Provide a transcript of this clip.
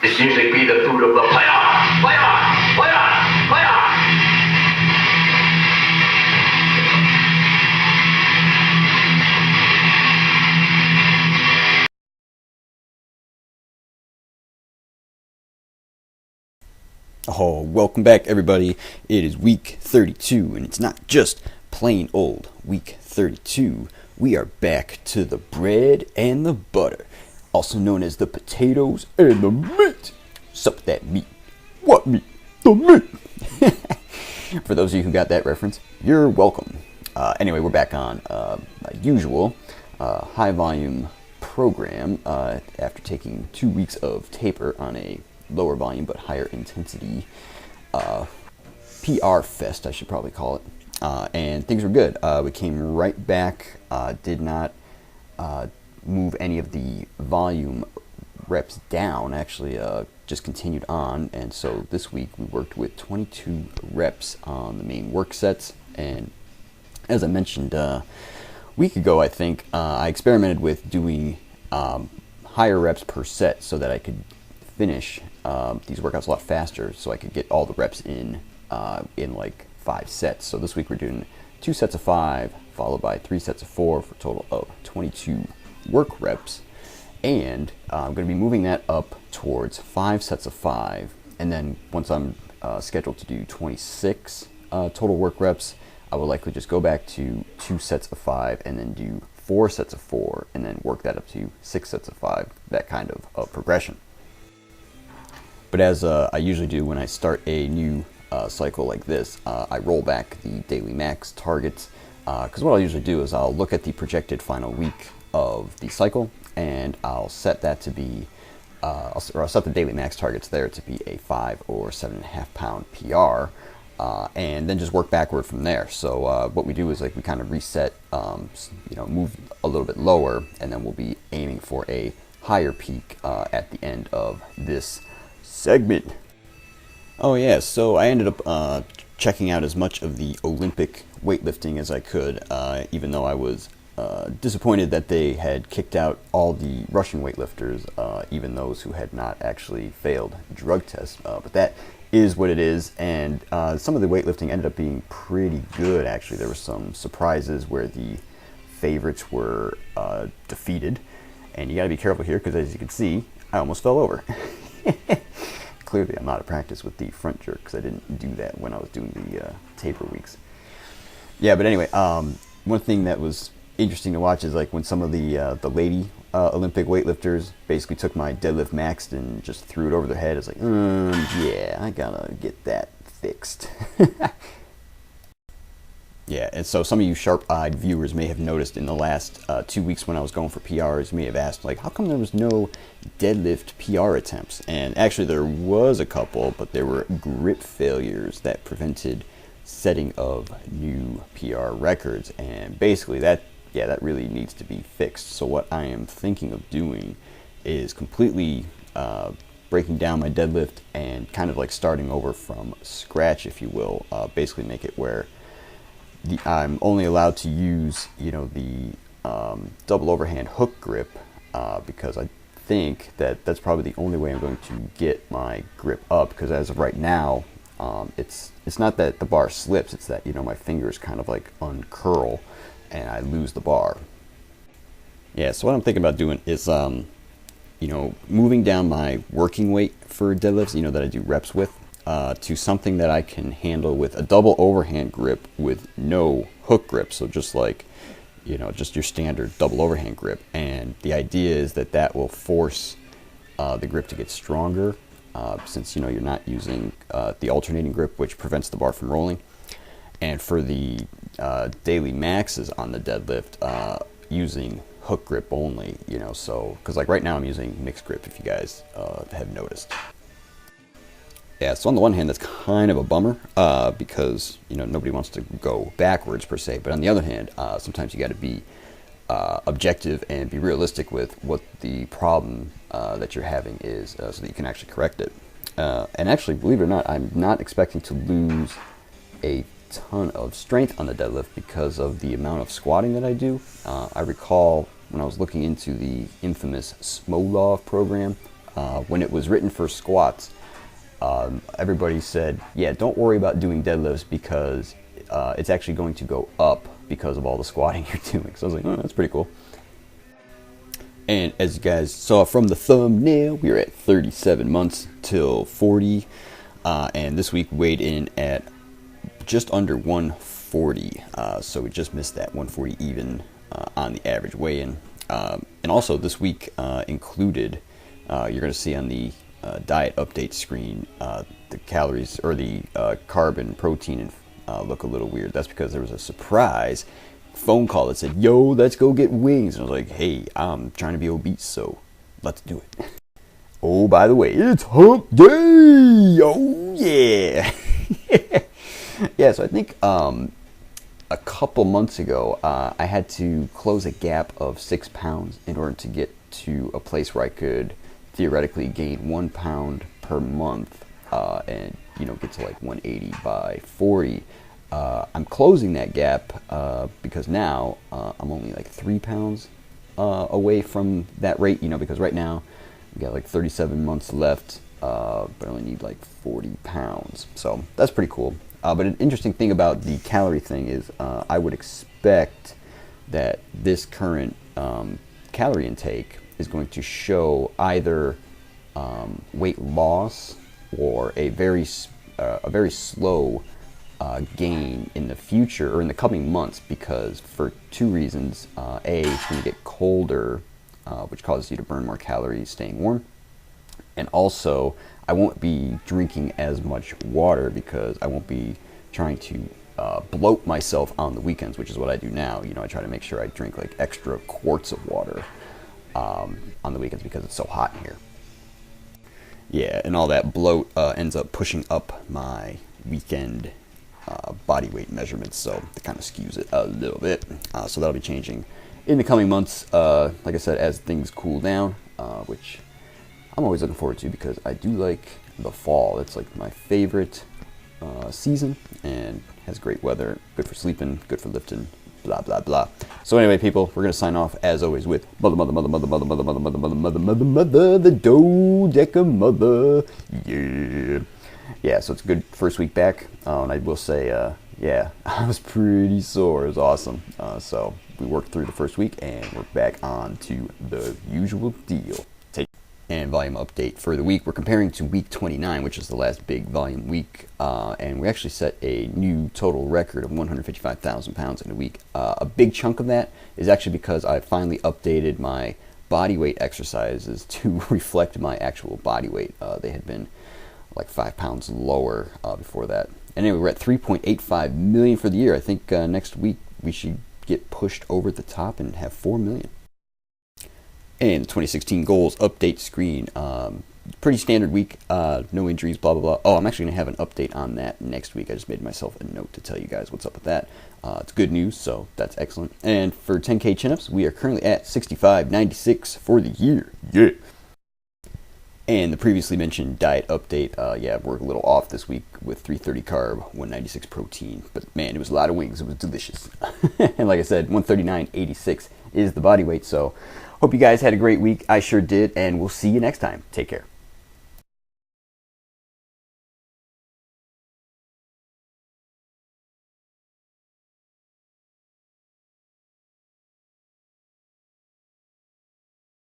This usually be the food of the player, player, player, player. Oh, welcome back, everybody. It is week 32, and it's not just plain old week 32. We are back to the bread and the butter, also known as the potatoes and the meat. Sup that meat. What meat? The meat. For those of you who got that reference, you're welcome. Anyway, we're back on my usual high volume program after taking 2 weeks of taper on a lower volume but higher intensity PR fest, I should probably call it. And things were good. We came right back, did not move any of the volume reps down, actually just continued on. And so this week we worked with 22 reps on the main work sets. And as I mentioned a week ago, I think, I experimented with doing higher reps per set so that I could finish these workouts a lot faster, so I could get all the reps in like 5 sets. So this week we're doing 2 sets of 5 followed by 3 sets of 4 for a total of 22 work reps. And I'm going to be moving that up towards 5 sets of 5, and then once I'm scheduled to do 26 total work reps, I will likely just go back to 2 sets of 5 and then do 4 sets of 4 and then work that up to 6 sets of 5, that kind of progression. But as I usually do when I start a new cycle like this, I roll back the daily max targets, because what I'll usually do is I'll look at the projected final week of the cycle, and I'll set that to be, I'll set the daily max targets there to be a 5 or 7.5 pound PR, and then just work backward from there. So what we do is like we kind of reset, move a little bit lower, and then we'll be aiming for a higher peak at the end of this segment. Oh yeah, so I ended up checking out as much of the Olympic weightlifting as I could, even though I was disappointed that they had kicked out all the Russian weightlifters, even those who had not actually failed drug tests. But that is what it is, and some of the weightlifting ended up being pretty good, actually. There were some surprises where the favorites were defeated, and you gotta be careful here, because as you can see, I almost fell over. Clearly I'm not at practice with the front jerk, because I didn't do that when I was doing the taper weeks. Yeah, but anyway, one thing that was interesting to watch is like when some of the lady Olympic weightlifters basically took my deadlift max and just threw it over their head. It's like, yeah, I gotta get that fixed. Yeah, and so some of you sharp-eyed viewers may have noticed in the last 2 weeks when I was going for PRs, you may have asked, like, how come there was no deadlift PR attempts? And actually there was a couple, but there were grip failures that prevented setting of new PR records. And basically that really needs to be fixed. So what I am thinking of doing is completely breaking down my deadlift and kind of like starting over from scratch, if you will. Basically make it where I'm only allowed to use, the double overhand hook grip, because I think that that's probably the only way I'm going to get my grip up. Because as of right now, it's not that the bar slips; it's that my fingers kind of like uncurl and I lose the bar. Yeah. So what I'm thinking about doing is, moving down my working weight for deadlifts, that I do reps with, to something that I can handle with a double overhand grip with no hook grip. So just like, just your standard double overhand grip. And the idea is that will force the grip to get stronger, since, you're not using the alternating grip, which prevents the bar from rolling. And for the daily maxes on the deadlift, using hook grip only, so, because like right now I'm using mixed grip, if you guys have noticed. Yeah, so on the one hand, that's kind of a bummer, because, nobody wants to go backwards per se. But on the other hand, sometimes you got to be objective and be realistic with what the problem that you're having is, so that you can actually correct it. And actually, believe it or not, I'm not expecting to lose a ton of strength on the deadlift because of the amount of squatting that I do. I recall when I was looking into the infamous Smolov program, when it was written for squats, everybody said, yeah, don't worry about doing deadlifts because it's actually going to go up because of all the squatting you're doing. So I was like, oh, that's pretty cool. And as you guys saw from the thumbnail, we are at 37 months till 40. And this week weighed in at just under 140. So we just missed that 140 even on the average weigh-in. And also this week included, you're going to see on the diet update screen, the calories or the carb and protein look a little weird. That's because there was a surprise phone call that said, yo, let's go get wings. And I was like, hey, I'm trying to be obese, so let's do it. Oh, by the way, it's hump day. Oh yeah. Yeah, so I think a couple months ago I had to close a gap of 6 pounds in order to get to a place where I could theoretically gain 1 pound per month and get to like 180 by 40. I'm closing that gap because now I'm only like 3 pounds away from that rate, because right now we got like 37 months left, but I only need like 40 pounds. So that's pretty cool. But an interesting thing about the calorie thing is I would expect that this current calorie intake is going to show either weight loss or a very slow gain in the future or in the coming months, because for two reasons. A, it's going to get colder, which causes you to burn more calories staying warm. And also, I won't be drinking as much water because I won't be trying to bloat myself on the weekends, which is what I do now. I try to make sure I drink like extra quarts of water on the weekends because it's so hot in here. Yeah, and all that bloat ends up pushing up my weekend body weight measurements, so it kind of skews it a little bit. So that'll be changing in the coming months, like I said, as things cool down, which I'm always looking forward to because I do like the fall. It's like my favorite season and has great weather, good for sleeping, good for lifting, blah blah blah. So anyway, people, we're gonna sign off as always with mother the Dodeca mother. Yeah, so it's a good first week back, and I will say, yeah, I was pretty sore. It was awesome. So we worked through the first week and we're back on to the usual deal. And volume update for the week, we're comparing to week 29, which is the last big volume week, and we actually set a new total record of 155,000 pounds in a week. A big chunk of that is actually because I finally updated my body weight exercises to reflect my actual body weight. They had been like 5 pounds lower before that. And anyway, we're at 3.85 million for the year. I think next week we should get pushed over the top and have 4 million. And the 2016 goals update screen. Pretty standard week, no injuries, blah, blah, blah. Oh, I'm actually going to have an update on that next week. I just made myself a note to tell you guys what's up with that. It's good news, so that's excellent. And for 10K chin-ups, we are currently at 65.96 for the year. Yeah. And the previously mentioned diet update, yeah, we're a little off this week with 330 carb, 196 protein. But man, it was a lot of wings. It was delicious. And like I said, 139.86 is the body weight. So hope you guys had a great week. I sure did. And we'll see you next time. Take care.